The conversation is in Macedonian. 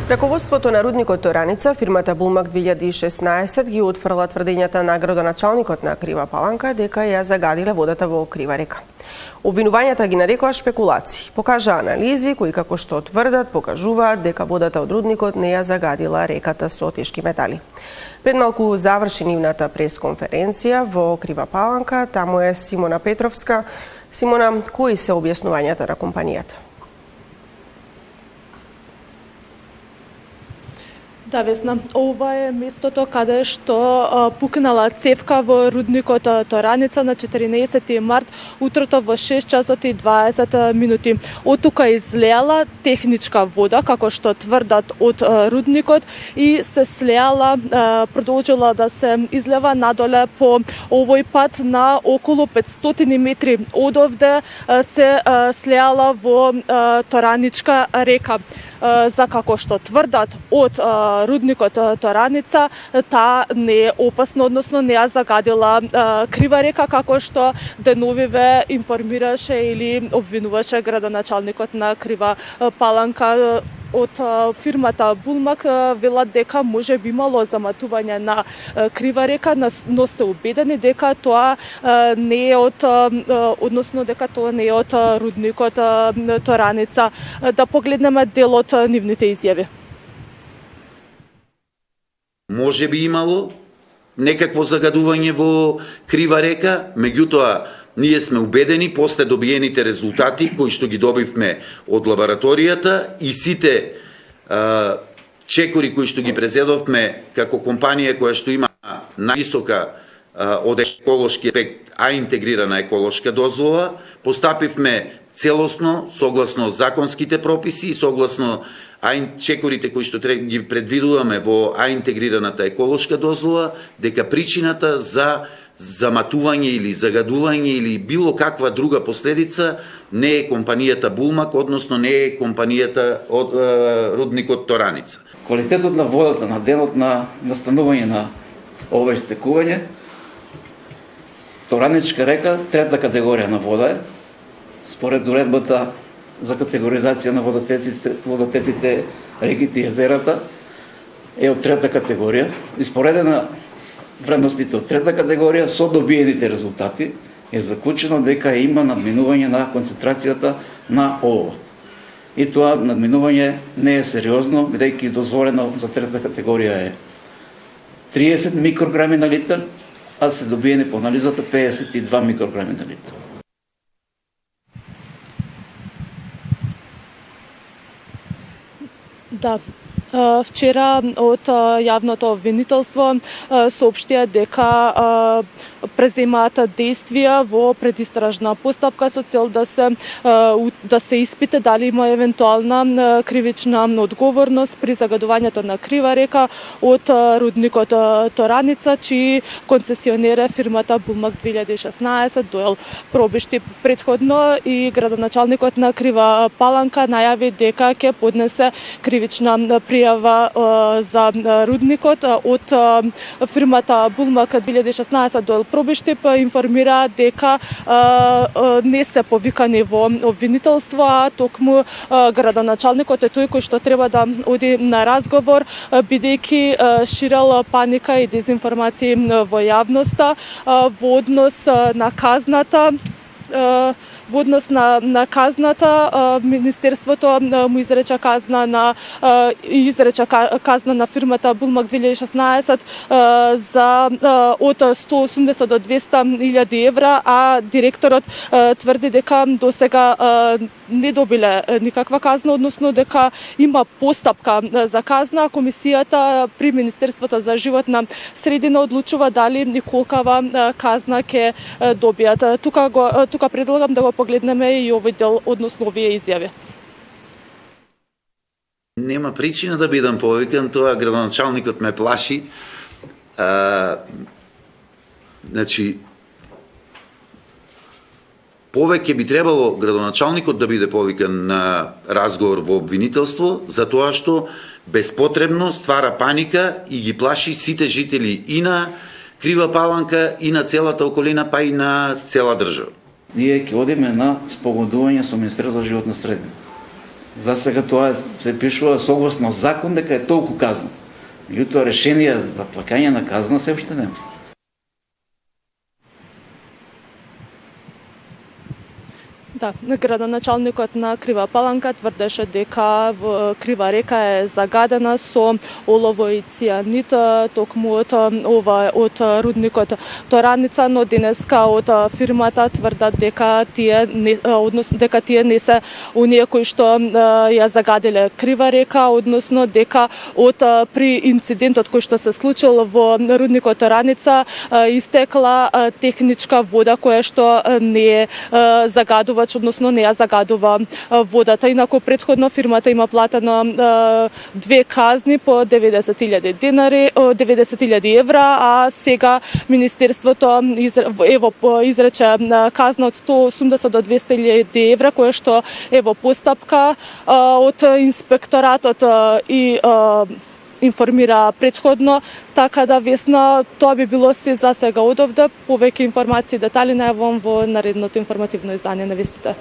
Раководството на рудникот Тораница, фирмата Булмак 2016 ги утврла тврдењата на градоначалникот на Крива Паланка дека ја загадиле водата во Крива река. Обвинувањата ги нарекоа шпекулации. Покажа анализи кои како што тврдат покажуваат дека водата од рудникот не ја загадила реката со тешки метали. Пред малку заврши нивната пресконференција во Крива Паланка, таму е Симона Петровска. Симона, кои се објаснувањата на компанијата? Да, Весна, ова е местото каде што пукнала цевка во рудникот Тораница на 14 март утрото во 6 часот и 20 минути. Од тука излеала техничка вода, како што тврдат од рудникот, и се слеала, продолжила да се излева надоле по овој пат на околу 500 метри одовде се слеала во Тораничка река. За како што тврдат од рудникот Тораница, таа не е опасна, односно не ја загадила Крива река, како што деновиве информираше или обвинуваше градоначалникот на Крива Паланка. Од фирмата Булмак велат дека може би имало заматување на Крива река, но се убедени дека тоа не е односно дека тоа не е од рудникот Тораница. Да погледнеме дел од нивните изјави. Може би имало некакво загадување во Крива река, меѓутоа ние сме убедени после добиените резултати кои што ги добивме од лабораторијата и сите чекори кои што ги презедовме како компанија која што има највисока од еколошки аспект, а интегрирана еколошка дозвола, постапивме целосно согласно законските прописи и согласно чекорите кои што ги предвидуваме во интегрираната еколошка дозвола, дека причината за заматување или загадување или било каква друга последица не е компанијата Булмак, односно не е компанијата од рудникот Тораница. Квалитетот на водата на денот на настанување на ова истекување, Тораничка река, трета категорија на вода е, според уредбата за категоризација на водотеците, реките и езерата, е од трета категорија. Испоредена вредностите од трета категорија со добиените резултати е заклучено дека има надминување на концентрацијата на оловот. И тоа надминување не е сериозно, бидејќи дозволено за трета категорија е 30 микрограми на литар, а се добиени по анализата 52 микрограми на литар. Да. Вчера од јавното обвинителство соопштија дека преземаат действија во предистражна постапка со цел да се испита дали има евентуална кривична одговорност при загадувањето на Крива река од рудникот Тораница, чии концесионер е фирмата Булмак 2016 доел пробишти. Предходно и градоначалникот на Крива Паланка најави дека ќе поднесе кривична пријава за рудникот од фирмата Булмак 2016 доел пробишти, информира дека не се повикани во обвинителство, а токму градоначалникот е тој кој што треба да оди на разговор, бидејќи ширел паника и дезинформации во јавноста во однос на казната. Во однос на казната, Министерството му изрече казна на фирмата Булмак 2016 за од 180 до 200.000 евра, а директорот тврди дека досега не добиле никаква казна, односно дека има постапка за казна. Комисијата при Министерството за животна средина одлучува дали и колкава казна ќе добијат. Тука предлагам да го погледнеме и овој дел, односно овие изјави. Нема причина да бидам повикан, тоа градоначалникот ме плаши. Значи, повеќе би требало градоначалникот да биде повикан на разговор во обвинителство, затоа што безпотребно ствара паника и ги плаши сите жители и на Крива Паланка, и на целата околина, па и на цела држава. Ние ќе одиме на спогодување со Министерството за животна средина. За сега тоа се пишува согласно закон дека е толку казна. Меѓутоа решение за плаќање на казна се уште нема. Да, градоначалникот на Крива Паланка тврдеше дека Крива река е загадена со олово и цијанид токму од рудникот Тораница, но денеска од фирмата тврдат дека тие не се оние кои што ја загадиле Крива река, односно дека при инцидентот кој што се случил во рудникот Тораница истекла техничка вода која што не е загадува, односно не ја загадува водата. Инаку претходно фирмата има платено 2 казни по 90.000 евра, а сега Министерството изрече казна од 180 до 200.000 евра, која што е во постапка од инспекторатот и информира претходно, така да Весна, тоа би било се за сега од овде. Повеќе информации и детали најавам во наредното информативно издание на вестите.